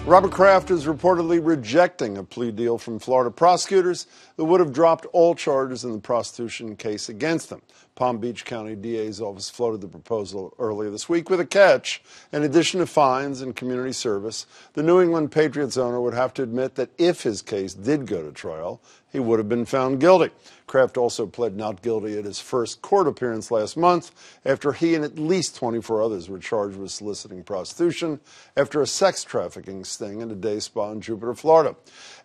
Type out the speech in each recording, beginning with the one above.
Robert Kraft is reportedly rejecting a plea deal from Florida prosecutors that would have dropped all charges in the prostitution case against him. Palm Beach County DA's office floated the proposal earlier this week with a catch. In addition to fines and community service, the New England Patriots owner would have to admit that if his case did go to trial, he would have been found guilty. Kraft also pled not guilty at his first court appearance last month after he and at least 24 others were charged with soliciting prostitution after a sex trafficking sting at a day spa in Jupiter, Florida.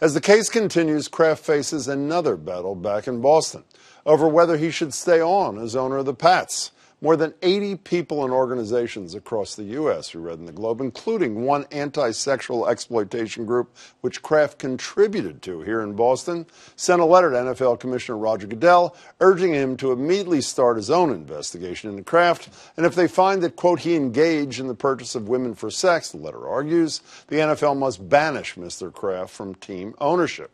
As the case continues, Kraft faces another battle back in Boston over whether he should stay on as owner of the Pats. More than 80 people and organizations across the U.S., we read in the Globe, including one anti-sexual exploitation group which Kraft contributed to here in Boston, sent a letter to NFL Commissioner Roger Goodell urging him to immediately start his own investigation into Kraft. And if they find that, quote, he engaged in the purchase of women for sex, the letter argues, the NFL must banish Mr. Kraft from team ownership.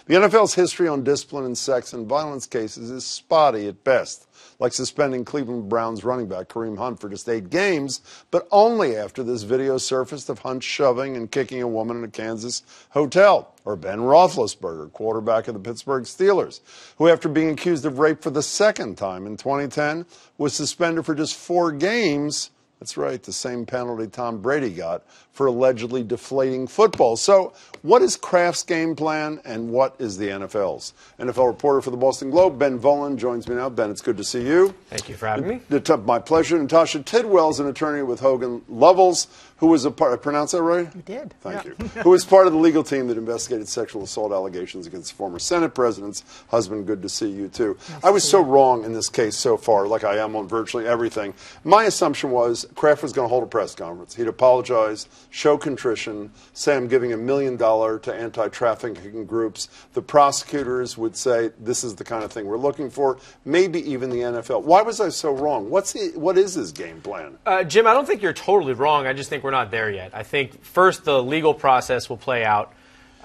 The NFL's history on discipline in sex and violence cases is spotty at best, like suspending Cleveland Browns running back Kareem Hunt for just 8 games, but only after this video surfaced of Hunt shoving and kicking a woman in a Kansas hotel. Or Ben Roethlisberger, quarterback of the Pittsburgh Steelers, who after being accused of rape for the second time in 2010 was suspended for just 4 games. That's right, the same penalty Tom Brady got for allegedly deflating football. So what is Kraft's game plan and what is the NFL's? NFL reporter for the Boston Globe, Ben Volin, joins me now. Ben, it's good to see you. Thank you for having me. My pleasure. Natashia Tidwell is an attorney with Hogen Lovells, who was a part, I pronounced that right? You did. Thank you. Who was part of the legal team that investigated sexual assault allegations against the former Senate president's husband. Good to see you, too. I was so wrong in this case so far, like I am on virtually everything. My assumption was Kraft was going to hold a press conference. He'd apologize, show contrition, say I'm giving $1 million to anti-trafficking groups. The prosecutors would say this is the kind of thing we're looking for, maybe even the NFL. Why was I so wrong? What is his game plan? Jim, I don't think you're totally wrong. I just think we're not there yet. I think first the legal process will play out.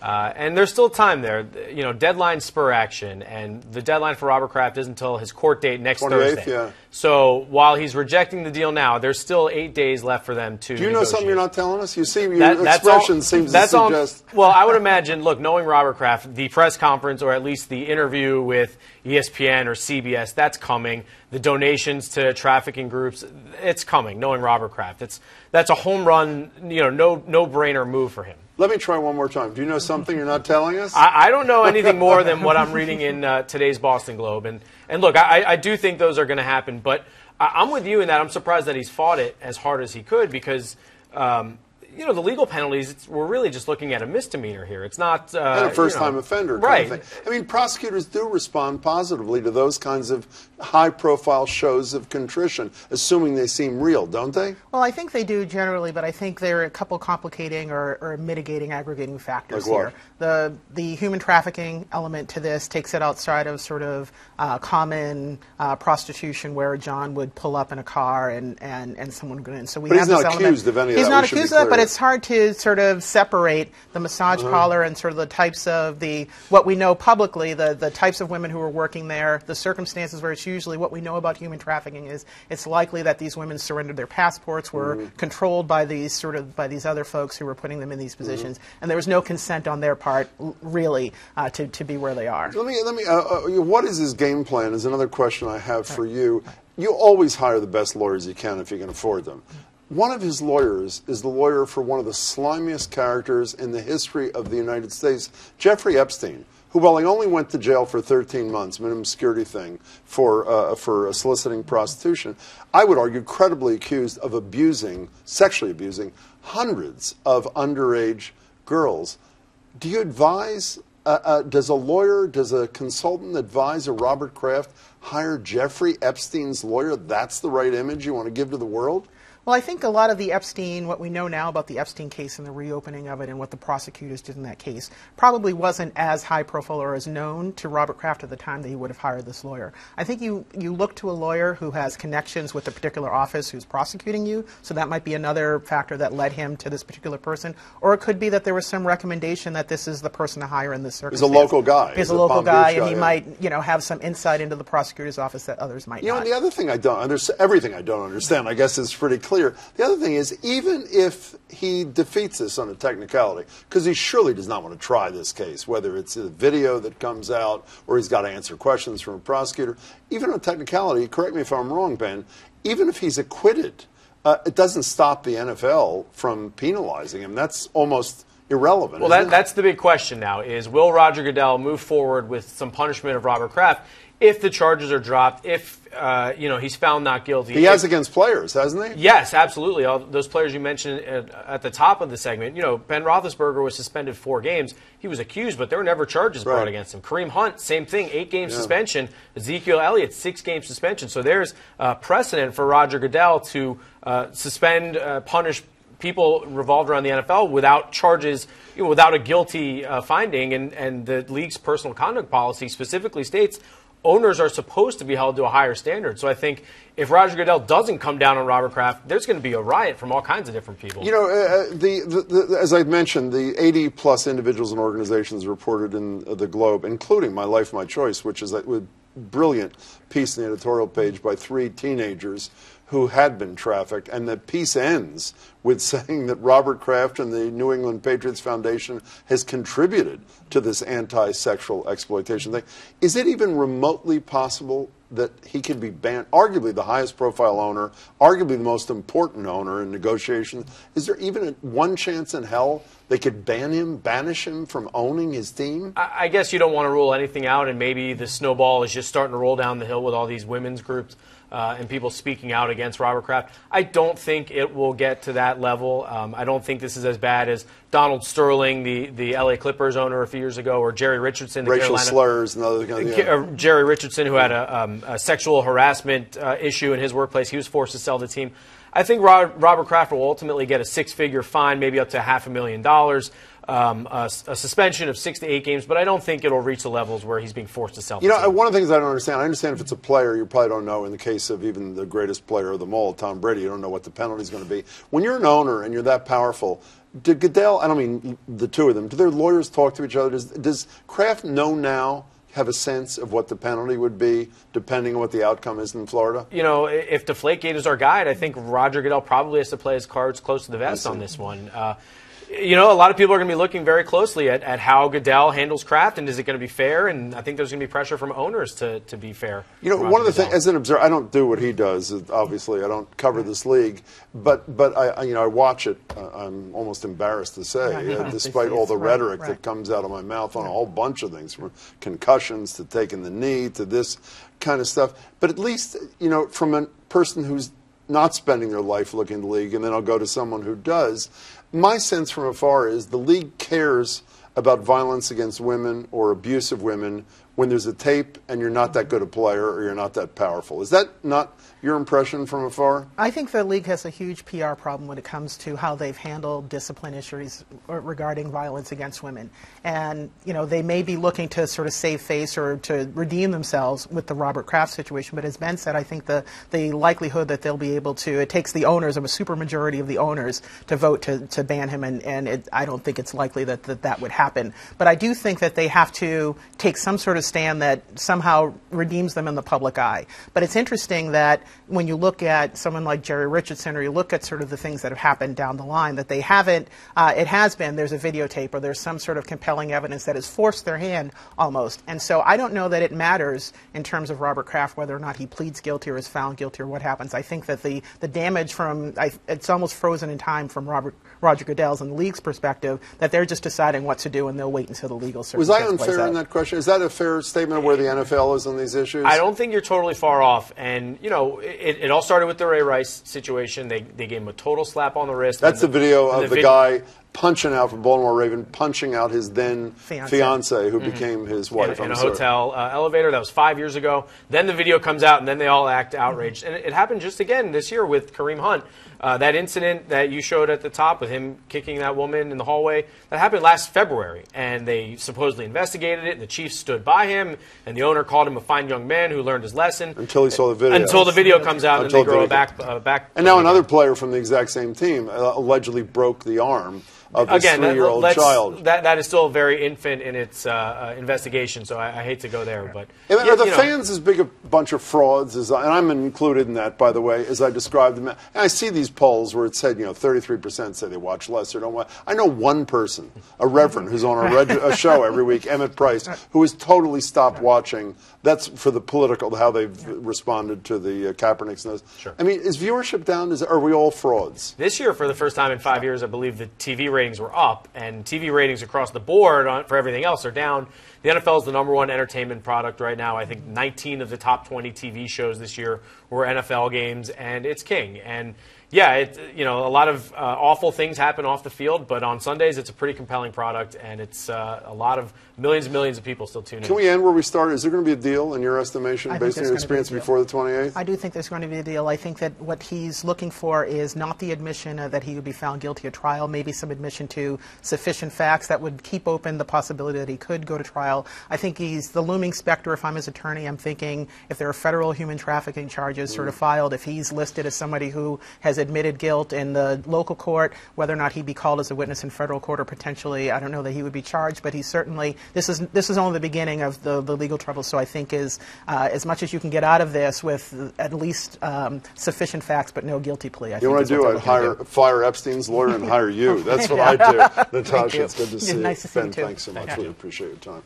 And there's still time there. You know, deadlines spur action, and the deadline for Robert Kraft isn't until his court date next 28th, Thursday. Yeah. So while he's rejecting the deal now, there's still 8 days left for them to Do you know negotiate. something you're not telling us? You see, your expression seems to suggest... Well, I would imagine, look, knowing Robert Kraft, the press conference or at least the interview with ESPN or CBS, that's coming. The donations to trafficking groups, it's coming, knowing Robert Kraft. That's a home run, you know, no-brainer move for him. Let me try one more time. Do you know something you're not telling us? I don't know anything more than what I'm reading in today's Boston Globe. And look, I do think those are going to happen. But I'm with you in that I'm surprised that he's fought it as hard as he could because, you know, the legal penalties, we're really just looking at a misdemeanor here. It's not and a first-time offender right. kind of thing. I mean, prosecutors do respond positively to those kinds of high-profile shows of contrition, assuming they seem real, don't they? Well, I think they do generally, but I think there are a couple complicating or mitigating, aggregating factors like here. The human trafficking element to this takes it outside of sort of common prostitution where John would pull up in a car and someone would go in. So we but have he's this not element. accused of any of that. He's not accused of that, but it's hard to sort of separate the massage parlor and sort of the types of what we know publicly, the types of women who are working there, the circumstances where it's usually what we know about human trafficking is it's likely that these women surrendered their passports, were controlled by these other folks who were putting them in these positions, and there was no consent on their part really to be where they are. Let me. What is his game plan? Is another question I have for you. You always hire the best lawyers you can if you can afford them. One of his lawyers is the lawyer for one of the slimiest characters in the history of the United States, Jeffrey Epstein, who, while he only went to jail for 13 months, minimum security thing, for soliciting prostitution, I would argue credibly accused of sexually abusing hundreds of underage girls. Do you advise, does a consultant advise a Robert Kraft hire Jeffrey Epstein's lawyer? That's the right image you want to give to the world? Well, I think a lot of the Epstein, what we know now about the Epstein case and the reopening of it and what the prosecutors did in that case probably wasn't as high profile or as known to Robert Kraft at the time that he would have hired this lawyer. I think you look to a lawyer who has connections with a particular office who's prosecuting you, so that might be another factor that led him to this particular person. Or it could be that there was some recommendation that this is the person to hire in this circumstance. He's a local guy. He's a local guy, and he might, have some insight into the prosecutor's office that others might not. And the other thing everything I don't understand, I guess, is pretty clear. clear. The other thing is, even if he defeats this on a technicality, because he surely does not want to try this case, whether it's a video that comes out or he's got to answer questions from a prosecutor, even on a technicality, correct me if I'm wrong, Ben, even if he's acquitted, it doesn't stop the NFL from penalizing him. That's almost irrelevant. Well, that's the big question now, is will Roger Goodell move forward with some punishment of Robert Kraft if the charges are dropped, if he's found not guilty? He has against players, hasn't he? Yes, absolutely. All those players you mentioned at the top of the segment. Ben Roethlisberger was suspended 4 games. He was accused, but there were never charges brought against him. Kareem Hunt, same thing, 8-game suspension. Ezekiel Elliott, 6-game suspension. So there's precedent for Roger Goodell to suspend, punish people revolved around the NFL without charges, without a guilty finding. And the league's personal conduct policy specifically states owners are supposed to be held to a higher standard. So I think if Roger Goodell doesn't come down on Robert Kraft, there's going to be a riot from all kinds of different people. As I mentioned, the 80-plus individuals and organizations reported in the Globe, including My Life, My Choice, which is a brilliant piece in the editorial page by 3 teenagers who had been trafficked, and the piece ends with saying that Robert Kraft and the New England Patriots Foundation has contributed to this anti-sexual exploitation thing. Is it even remotely possible that he could be banned, arguably the highest profile owner, arguably the most important owner in negotiations? Is there even one chance in hell they could banish him from owning his team? I guess you don't want to rule anything out, and maybe the snowball is just starting to roll down the hill with all these women's groups and people speaking out against Robert Kraft. I don't think it will get to that level. I don't think this is as bad as Donald Sterling, the LA Clippers owner a few years ago, or Jerry Richardson, the racial Carolina, slurs and other kind of, Jerry Richardson, who had a sexual harassment issue in his workplace. He was forced to sell the team. I think Robert Kraft will ultimately get a 6-figure fine, maybe up to $500,000, a suspension of 6 to 8 games, but I don't think it'll reach the levels where he's being forced to sell the team. One of the things I don't understand, I understand if it's a player, you probably don't know. In the case of even the greatest player of them all, Tom Brady, you don't know what the penalty is going to be. When you're an owner and you're that powerful, did Goodell, I don't mean the two of them, do their lawyers talk to each other? Does Kraft know now, have a sense of what the penalty would be, depending on what the outcome is in Florida? If Deflategate is our guide, I think Roger Goodell probably has to play his cards close to the vest on this one. A lot of people are going to be looking very closely at how Goodell handles Kraft, and is it going to be fair? And I think there's going to be pressure from owners to be fair. One of the things, as an observer, I don't do what he does. Obviously, I don't cover this league, but I watch it. I'm almost embarrassed to say, despite all the rhetoric that comes out of my mouth on a whole bunch of things, from concussions to taking the knee to this kind of stuff. But at least, from a person who's not spending their life looking at the league, and then I'll go to someone who does. My sense from afar is the league cares about violence against women or abuse of women when there's a tape and you're not that good a player or you're not that powerful. Is that not your impression from afar? I think the league has a huge PR problem when it comes to how they've handled discipline issues regarding violence against women. And, they may be looking to sort of save face or to redeem themselves with the Robert Kraft situation. But as Ben said, I think the likelihood that they'll be able to, it takes the owners, of a supermajority of the owners, to vote to ban him. And I don't think it's likely that would happen. But I do think that they have to take some sort of stand that somehow redeems them in the public eye. But it's interesting that when you look at someone like Jerry Richardson, or you look at sort of the things that have happened down the line, that they haven't, there's a videotape or there's some sort of compelling evidence that has forced their hand almost. And so I don't know that it matters in terms of Robert Kraft whether or not he pleads guilty or is found guilty or what happens. I think that the damage it's almost frozen in time from Roger Goodell's and the league's perspective, that they're just deciding what to do and they'll wait until the legal circumstances. Was I unfair in that question? Is that a fair statement of where the NFL is on these issues? I don't think you're totally far off. And, it all started with the Ray Rice situation. They gave him a total slap on the wrist. That's the video of the guy punching out from Baltimore Raven, punching out his then fiance who became his wife. In a hotel elevator. That was 5 years ago. Then the video comes out, and then they all act outraged. And it happened just again this year with Kareem Hunt. That incident that you showed at the top with him kicking that woman in the hallway, that happened last February. And they supposedly investigated it, and the Chiefs stood by him, and the owner called him a fine young man who learned his lesson. Until he saw the video. Until the video comes out, and they grow back. And now another player from the exact same team allegedly broke the arm of his again, 3-year-old child. That is still very infant in its investigation, so I hate to go there. But are the fans as big a bunch of frauds as and I'm included in that, by the way, as I described them? And I see these polls where it said, 33% say they watch less or don't watch. I know one person, a reverend who's on a show every week, Emmett Price, who has totally stopped watching. That's for the political, how they've responded to the Kaepernick's nose. Sure. I mean, is viewership down? Are we all frauds? This year, for the first time in 5 years, I believe the TV ratings were up, and TV ratings across the board for everything else are down. The NFL is the #1 entertainment product right now. I think 19 of the top 20 TV shows this year were NFL games, and it's king. And yeah, a lot of awful things happen off the field, but on Sundays it's a pretty compelling product, and it's a lot of millions and millions of people still tune in. Can we end where we started? Is there going to be a deal, in your estimation, based on your experience before the 28th? I do think there's going to be a deal. I think that what he's looking for is not the admission that he would be found guilty at trial, maybe some admission to sufficient facts that would keep open the possibility that he could go to trial. I think he's the looming specter. If I'm his attorney, I'm thinking if there are federal human trafficking charges sort of filed, if he's listed as somebody who has admitted guilt in the local court, whether or not he'd be called as a witness in federal court or potentially, I don't know that he would be charged, but he's certainly, this is only the beginning of the legal trouble. So I think is as much as you can get out of this with at least sufficient facts but no guilty plea. You know what I do? I'd fire Epstein's lawyer and hire you. That's what I do. Natasha, it's good to see you. Nice to see you Ben, too. thanks so much. Really appreciate your time.